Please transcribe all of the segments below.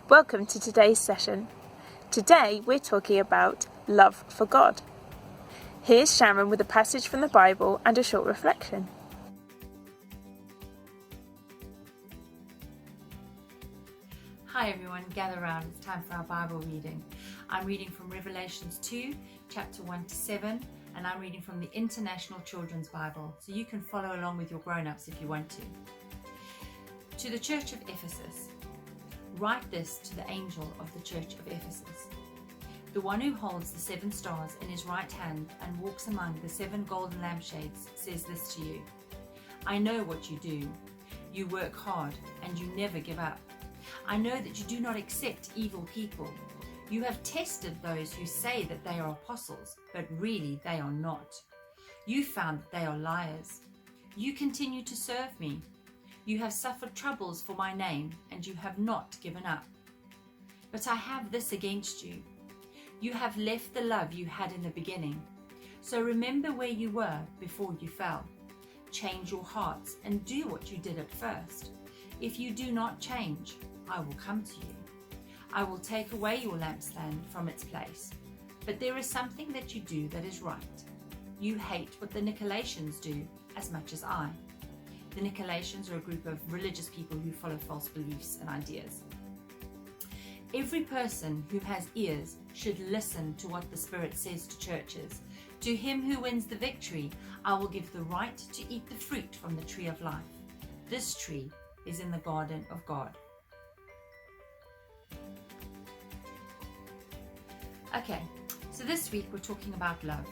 Welcome to today's session. Today we're talking about love for God. Here's Sharon with a passage from the Bible and a short reflection. Hi everyone, gather around, it's time for our Bible reading. I'm reading from Revelations 2, chapter 1 to 7, and I'm reading from the International Children's Bible, so you can follow along with your grown-ups if you want to. To the Church of Ephesus, write this to the angel of the Church of Ephesus. The one who holds the 7 stars in his right hand and walks among the 7 golden lampshades says this to you. I know what you do. You work hard and you never give up. I know that you do not accept evil people. You have tested those who say that they are apostles, but really they are not. You found that they are liars. You continue to serve me. You have suffered troubles for my name, and you have not given up. But I have this against you. You have left the love you had in the beginning. So remember where you were before you fell. Change your hearts and do what you did at first. If you do not change, I will come to you. I will take away your lampstand from its place. But there is something that you do that is right. You hate what the Nicolaitans do as much as I. The Nicolaitans are a group of religious people who follow false beliefs and ideas. Every person who has ears should listen to what the Spirit says to churches. To him who wins the victory, I will give the right to eat the fruit from the tree of life. This tree is in the garden of God. Okay, so this week we're talking about love.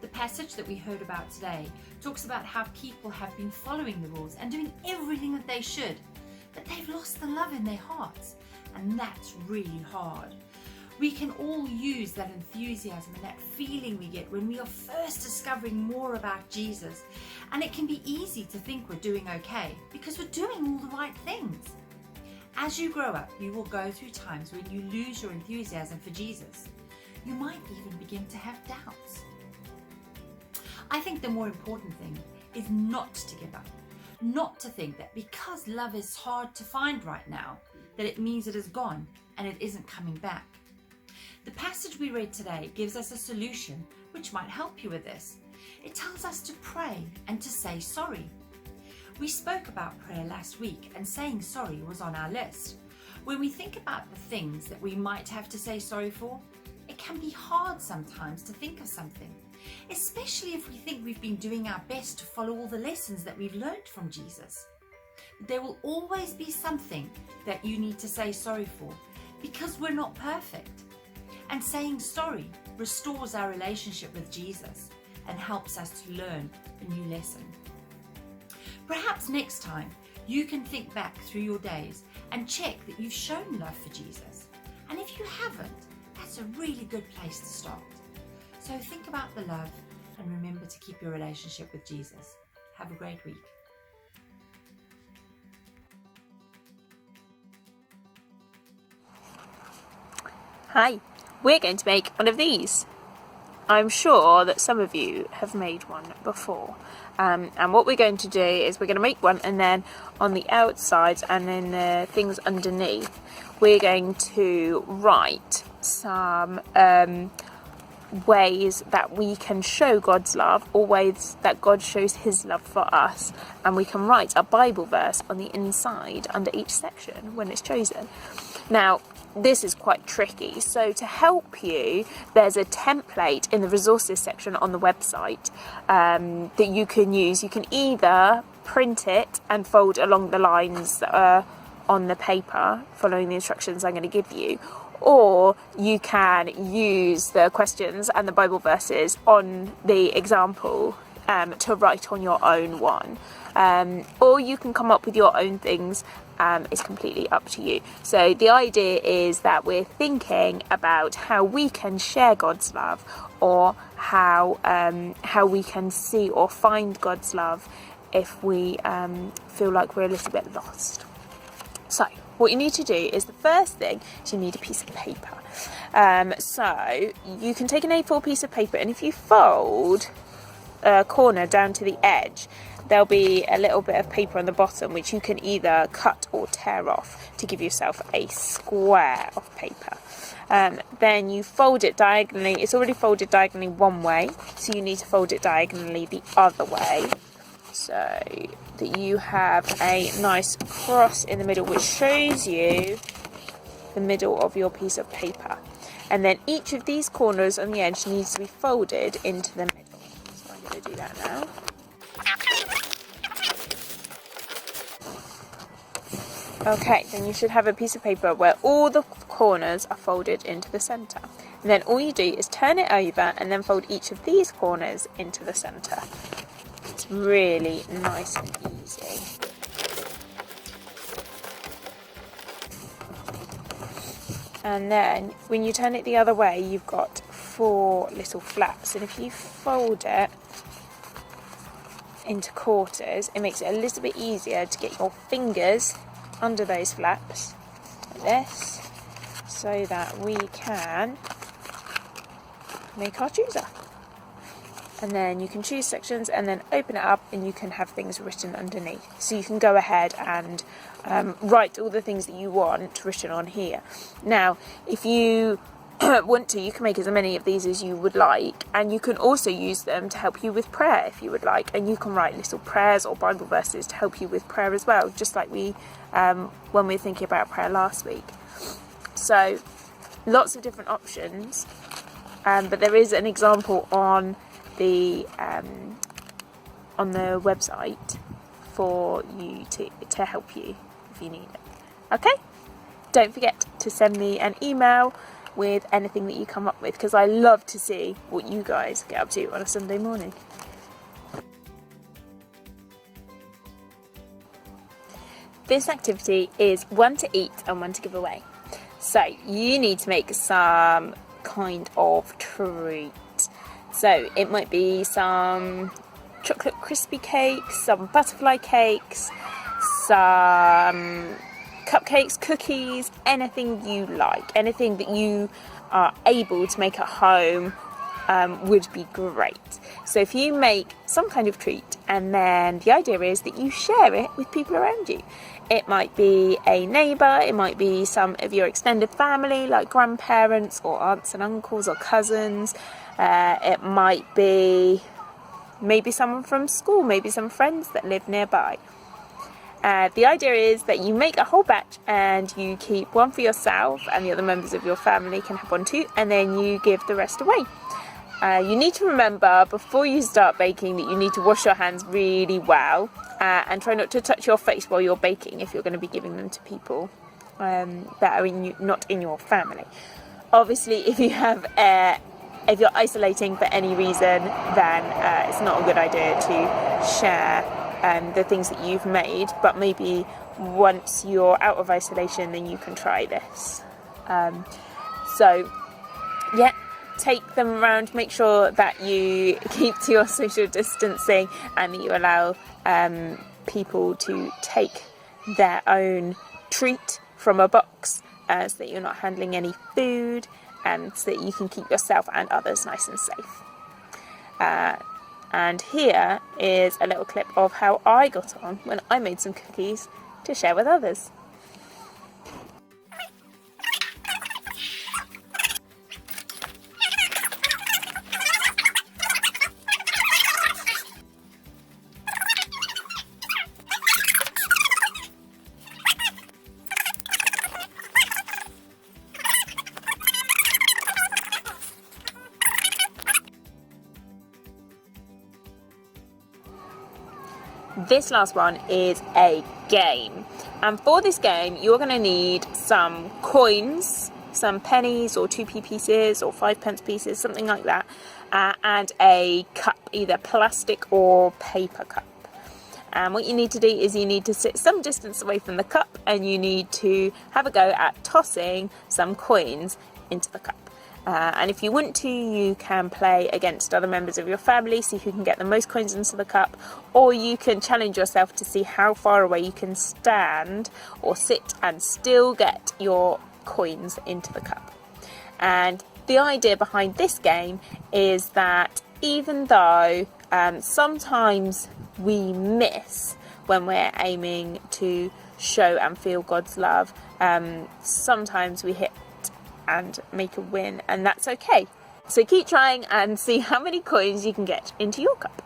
The passage that we heard about today talks about how people have been following the rules and doing everything that they should, but they've lost the love in their hearts, and that's really hard. We can all use that enthusiasm and that feeling we get when we are first discovering more about Jesus, and it can be easy to think we're doing okay because we're doing all the right things. As you grow up, you will go through times when you lose your enthusiasm for Jesus. You might even begin to have doubts. I think the more important thing is not to give up, not to think that because love is hard to find right now, that it means it is gone and it isn't coming back. The passage we read today gives us a solution which might help you with this. It tells us to pray and to say sorry. We spoke about prayer last week, and saying sorry was on our list. When we think about the things that we might have to say sorry for, it can be hard sometimes to think of something, especially if we think we've been doing our best to follow all the lessons that we've learned from Jesus. There will always be something that you need to say sorry for because we're not perfect. And saying sorry restores our relationship with Jesus and helps us to learn a new lesson. Perhaps next time you can think back through your days and check that you've shown love for Jesus. And if you haven't, that's a really good place to start. So think about the love and remember to keep your relationship with Jesus. Have a great week. Hi, we're going to make one of these. I'm sure that some of you have made one before. And what we're going to do is we're going to make one, and then on the outside and then the things underneath, we're going to write some ways that we can show God's love, or ways that God shows his love for us, and we can write a Bible verse on the inside under each section when it's chosen. Now, this is quite tricky, so to help you, there's a template in the resources section on the website that you can use. You can either print it and fold along the lines that are on the paper following the instructions I'm going to give you, or you can use the questions and the Bible verses on the example to write on your own one, or you can come up with your own things. It's completely up to you. So the idea is that we're thinking about how we can share God's love, or how we can see or find God's love if we feel like we're a little bit lost. So what you need to do is, the first thing is you need a piece of paper. So you can take an A4 piece of paper, and if you fold a corner down to the edge, there'll be a little bit of paper on the bottom which you can either cut or tear off to give yourself a square of paper. Then you fold it diagonally. It's already folded diagonally one way, so you need to fold it diagonally the other way, so that you have a nice cross in the middle which shows you the middle of your piece of paper. And then each of these corners on the edge needs to be folded into the middle. So I'm going to do that now. Okay, then you should have a piece of paper where all the corners are folded into the centre. And then all you do is turn it over and then fold each of these corners into the centre. It's really nice and easy. And then when you turn it the other way, you've got 4 little flaps. And if you fold it into quarters, it makes it a little bit easier to get your fingers under those flaps like this, so that we can make our chooser. And then you can choose sections and then open it up, and you can have things written underneath. So you can go ahead and write all the things that you want written on here. Now, if you want to, you can make as many of these as you would like, and you can also use them to help you with prayer if you would like, and you can write little prayers or Bible verses to help you with prayer as well, just like we when we were thinking about prayer last week. So lots of different options, but there is an example on the website for you to help you if you need it. Okay, don't forget to send me an email with anything that you come up with, because I love to see what you guys get up to on a Sunday morning. This activity is one to eat and one to give away. So you need to make some kind of treat. So it might be some chocolate crispy cakes, some butterfly cakes, some cupcakes, cookies, anything you like, anything that you are able to make at home would be great. So if you make some kind of treat, and then the idea is that you share it with people around you. It might be a neighbour, it might be some of your extended family like grandparents or aunts and uncles or cousins. It might be maybe someone from school, maybe some friends that live nearby. The idea is that you make a whole batch and you keep one for yourself, and the other members of your family can have one too, and then you give the rest away. You need to remember before you start baking that you need to wash your hands really well, and try not to touch your face while you're baking if you're going to be giving them to people that are not in your family. Obviously, if you're isolating for any reason, then it's not a good idea to share the things that you've made, but maybe once you're out of isolation, then you can try this. Take them around, make sure that you keep to your social distancing, and that you allow people to take their own treat from a box, so that you're not handling any food, and so that you can keep yourself and others nice and safe. And here is a little clip of how I got on when I made some cookies to share with others. This last one is a game, and for this game you're going to need some coins, some pennies or 2p pieces or 5p pieces, something like that, and a cup, either plastic or paper cup. And what you need to do is you need to sit some distance away from the cup, and you need to have a go at tossing some coins into the cup. And if you want to, you can play against other members of your family, see who can get the most coins into the cup, or you can challenge yourself to see how far away you can stand or sit and still get your coins into the cup. And the idea behind this game is that even though sometimes we miss when we're aiming to show and feel God's love. Sometimes we hit and make a win, and that's okay. So keep trying and see how many coins you can get into your cup.